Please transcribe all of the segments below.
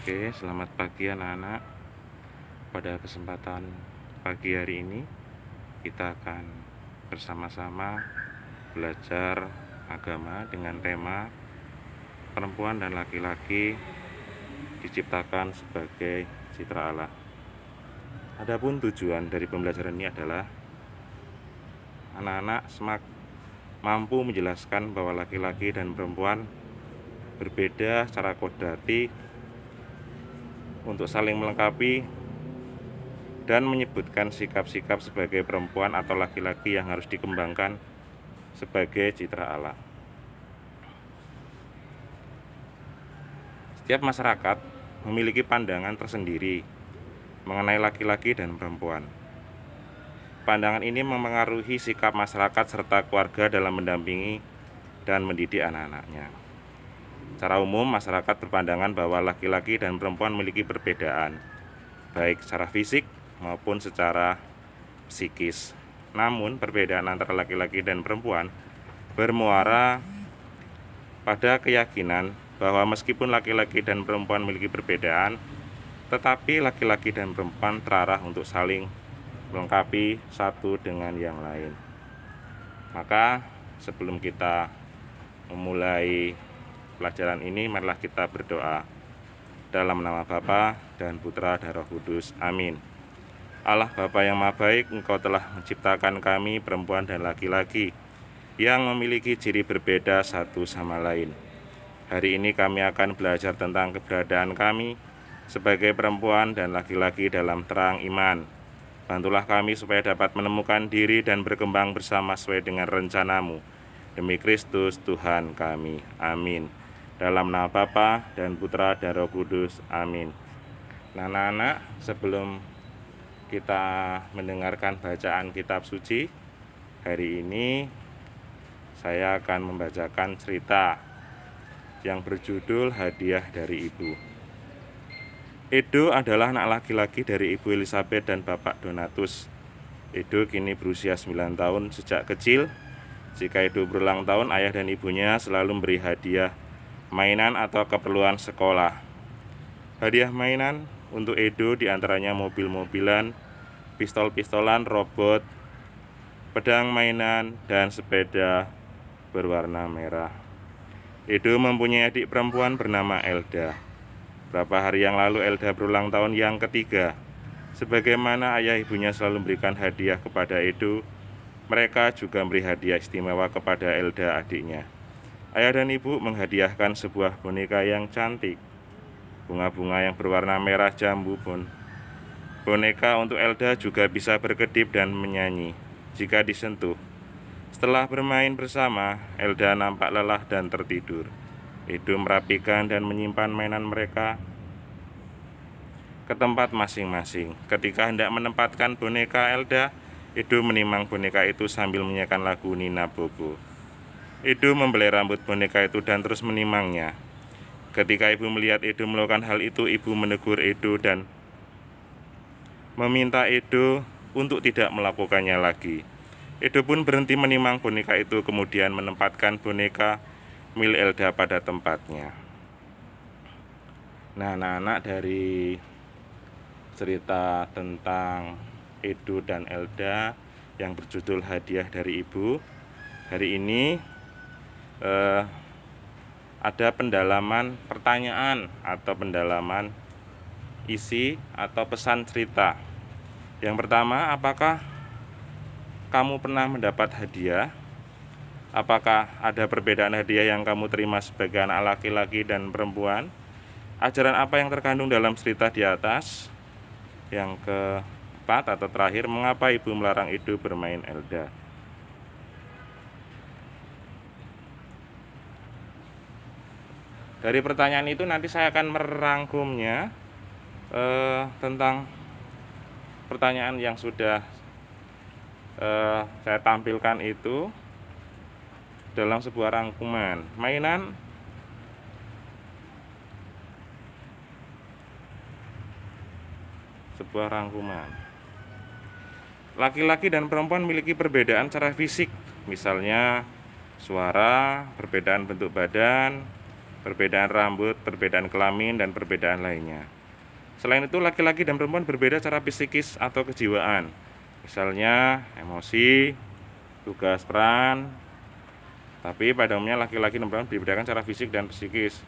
Oke, selamat pagi anak-anak. Pada kesempatan pagi hari ini, kita akan bersama-sama belajar agama dengan tema perempuan dan laki-laki diciptakan sebagai citra Allah. Adapun tujuan dari pembelajaran ini adalah anak-anak mampu menjelaskan bahwa laki-laki dan perempuan berbeda secara kodrati untuk saling melengkapi dan menyebutkan sikap-sikap sebagai perempuan atau laki-laki yang harus dikembangkan sebagai citra Allah. Setiap masyarakat memiliki pandangan tersendiri mengenai laki-laki dan perempuan. Pandangan ini memengaruhi sikap masyarakat serta keluarga dalam mendampingi dan mendidik anak-anaknya. Secara umum, masyarakat berpandangan bahwa laki-laki dan perempuan memiliki perbedaan, baik secara fisik maupun secara psikis. Namun, perbedaan antara laki-laki dan perempuan bermuara pada keyakinan bahwa meskipun laki-laki dan perempuan memiliki perbedaan, tetapi laki-laki dan perempuan terarah untuk saling melengkapi satu dengan yang lain. Maka, sebelum kita memulai pelajaran ini, marilah kita berdoa. Dalam nama Bapa dan Putra dan Roh Kudus. Amin. Allah Bapa yang Maha Baik, Engkau telah menciptakan kami perempuan dan laki-laki yang memiliki ciri berbeda satu sama lain. Hari ini kami akan belajar tentang keberadaan kami sebagai perempuan dan laki-laki dalam terang iman. Bantulah kami supaya dapat menemukan diri dan berkembang bersama sesuai dengan rencana-Mu. Demi Kristus Tuhan kami. Amin. Dalam nama Bapa dan Putra dan Roh Kudus. Amin. Nah, anak-anak, sebelum kita mendengarkan bacaan kitab suci, hari ini saya akan membacakan cerita yang berjudul Hadiah dari Ibu. Edo adalah anak laki-laki dari Ibu Elizabeth dan Bapak Donatus. Edo kini berusia 9 tahun. Sejak kecil, jika Edo berulang tahun, ayah dan ibunya selalu memberi hadiah mainan atau keperluan sekolah. Hadiah mainan untuk Edo diantaranya mobil-mobilan, pistol-pistolan, robot, pedang mainan, dan sepeda berwarna merah. Edo mempunyai adik perempuan bernama Elda. Beberapa hari yang lalu Elda berulang tahun yang ketiga. Sebagaimana ayah ibunya selalu memberikan hadiah kepada Edo, mereka juga memberi hadiah istimewa kepada Elda adiknya. Ayah dan ibu menghadiahkan sebuah boneka yang cantik, bunga-bunga yang berwarna merah jambu pun. Boneka untuk Elda juga bisa berkedip dan menyanyi jika disentuh. Setelah bermain bersama, Elda nampak lelah dan tertidur. Edo merapikan dan menyimpan mainan mereka ke tempat masing-masing. Ketika hendak menempatkan boneka Elda, Edo menimang boneka itu sambil menyanyikan lagu Nina Bobo. Edo membelai rambut boneka itu dan terus menimangnya. Ketika ibu melihat Edo melakukan hal itu, ibu menegur Edo dan meminta Edo untuk tidak melakukannya lagi. Edo pun berhenti menimang boneka itu, kemudian menempatkan boneka milik Elda pada tempatnya. Nah, anak-anak, dari cerita tentang Edo dan Elda yang berjudul Hadiah dari Ibu, hari ini ada pendalaman pertanyaan atau pendalaman isi atau pesan cerita. Yang pertama, apakah kamu pernah mendapat hadiah? Apakah ada perbedaan hadiah yang kamu terima sebagai anak laki-laki dan perempuan? Ajaran apa yang terkandung dalam cerita di atas? Yang keempat atau terakhir, mengapa ibu melarang Edo bermain Elda? Dari pertanyaan itu nanti saya akan merangkumnya tentang pertanyaan yang sudah saya tampilkan itu dalam sebuah rangkuman. Mainan sebuah rangkuman. Laki-laki dan perempuan memiliki perbedaan secara fisik, misalnya suara, perbedaan bentuk badan, perbedaan rambut, perbedaan kelamin, dan perbedaan lainnya. Selain itu, laki-laki dan perempuan berbeda secara psikis atau kejiwaan. Misalnya, emosi, tugas peran. Tapi pada umumnya laki-laki dan perempuan dibedakan secara fisik dan psikis.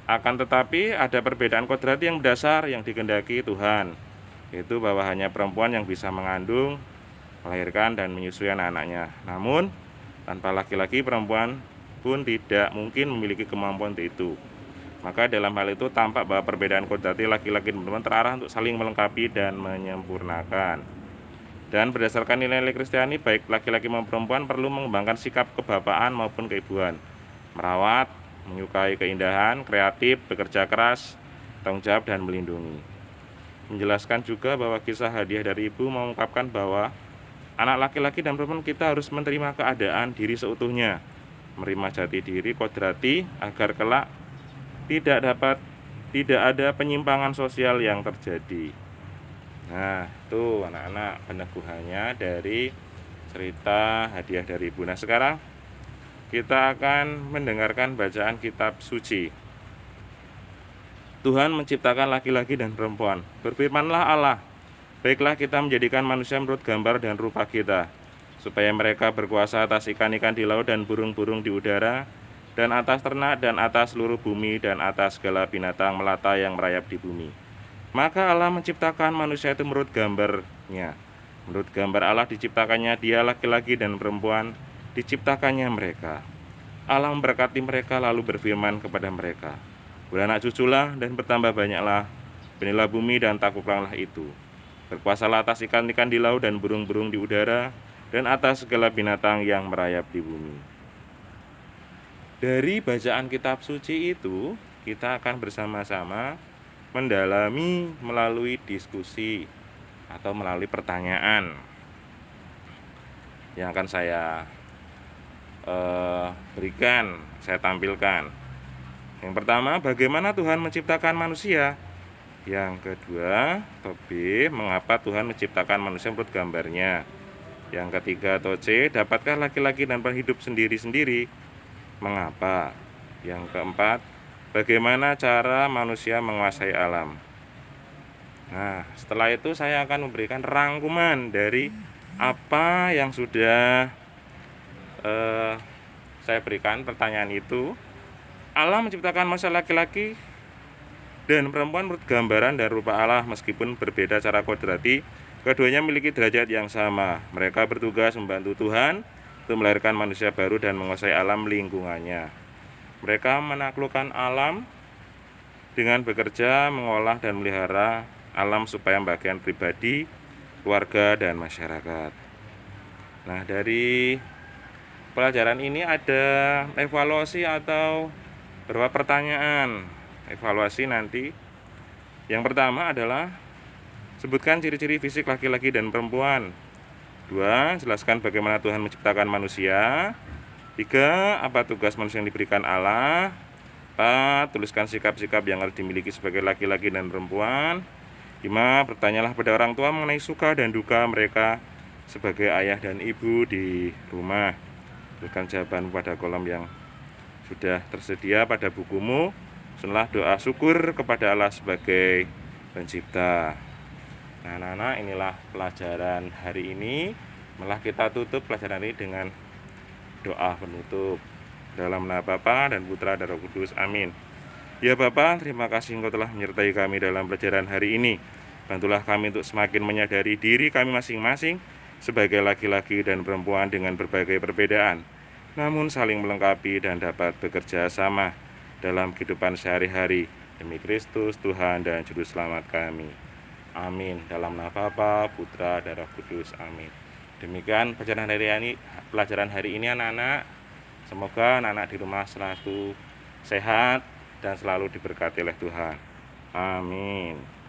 Akan tetapi ada perbedaan kodrati yang mendasar yang dikehendaki Tuhan, yaitu bahwa hanya perempuan yang bisa mengandung, melahirkan, dan menyusui anak-anaknya. Namun, tanpa laki-laki, perempuan pun tidak mungkin memiliki kemampuan itu. Maka dalam hal itu tampak bahwa perbedaan kodrati laki-laki dan perempuan terarah untuk saling melengkapi dan menyempurnakan. Dan berdasarkan nilai-nilai Kristiani, baik laki-laki maupun perempuan perlu mengembangkan sikap kebapaan maupun keibuan, merawat, menyukai keindahan, kreatif, bekerja keras, tanggung jawab, dan melindungi. Menjelaskan juga bahwa kisah hadiah dari ibu mengungkapkan bahwa anak laki-laki dan perempuan kita harus menerima keadaan diri seutuhnya, menerima jati diri kodrati agar kelak tidak ada penyimpangan sosial yang terjadi. Nah, itu anak-anak peneguhannya dari cerita hadiah dari ibu. Nah, sekarang kita akan mendengarkan bacaan kitab suci. Tuhan menciptakan laki-laki dan perempuan. Berfirmanlah Allah, baiklah kita menjadikan manusia menurut gambar dan rupa kita, supaya mereka berkuasa atas ikan-ikan di laut dan burung-burung di udara, dan atas ternak dan atas seluruh bumi dan atas segala binatang melata yang merayap di bumi. Maka Allah menciptakan manusia itu menurut gambarnya. Menurut gambar Allah diciptakannya dia, laki-laki dan perempuan diciptakannya mereka. Allah memberkati mereka lalu berfirman kepada mereka, beranak cuculah dan bertambah banyaklah, penuhilah bumi dan taklukkanlah itu. Berkuasalah atas ikan-ikan di laut dan burung-burung di udara, dan atas segala binatang yang merayap di bumi. Dari bacaan kitab suci itu, kita akan bersama-sama mendalami melalui diskusi atau melalui pertanyaan yang akan saya berikan, saya tampilkan. Yang pertama, bagaimana Tuhan menciptakan manusia? Yang kedua, atau B, mengapa Tuhan menciptakan manusia menurut gambarnya? Yang ketiga, atau C, dapatkah laki-laki dan perempuan hidup sendiri-sendiri? Mengapa? Yang keempat, bagaimana cara manusia menguasai alam? Nah, setelah itu saya akan memberikan rangkuman dari apa yang sudah saya berikan pertanyaan itu. Allah menciptakan manusia laki-laki dan perempuan menurut gambaran dan rupa Allah, meskipun berbeda cara kodrati, keduanya memiliki derajat yang sama. Mereka bertugas membantu Tuhan untuk melahirkan manusia baru dan menguasai alam lingkungannya. Mereka menaklukkan alam dengan bekerja, mengolah dan melihara alam supaya bagian pribadi, keluarga, dan masyarakat. Nah, dari pelajaran ini ada evaluasi atau beberapa pertanyaan. Evaluasi nanti. Yang pertama adalah sebutkan ciri-ciri fisik laki-laki dan perempuan. 2. Jelaskan bagaimana Tuhan menciptakan manusia. 3. Apa tugas manusia yang diberikan Allah. 4. Tuliskan sikap-sikap yang harus dimiliki sebagai laki-laki dan perempuan. 5. Bertanyalah pada orang tua mengenai suka dan duka mereka sebagai ayah dan ibu di rumah. Tuliskan jawaban pada kolom yang sudah tersedia pada bukumu. Susunlah doa syukur kepada Allah sebagai pencipta. Nah, anak-anak, inilah pelajaran hari ini. Malah kita tutup pelajaran ini dengan doa penutup. Dalam nama Bapa dan Putra dan Roh Kudus. Amin. Ya Bapa, terima kasih Engkau telah menyertai kami dalam pelajaran hari ini. Bantulah kami untuk semakin menyadari diri kami masing-masing sebagai laki-laki dan perempuan dengan berbagai perbedaan, namun saling melengkapi dan dapat bekerja sama dalam kehidupan sehari-hari. Demi Kristus, Tuhan dan Juru Selamat kami. Amin. Dalam nama Bapa, Putra, dan Roh Kudus. Amin. Demikian pelajaran hari ini anak-anak. Semoga anak-anak di rumah selalu sehat dan selalu diberkati oleh Tuhan. Amin.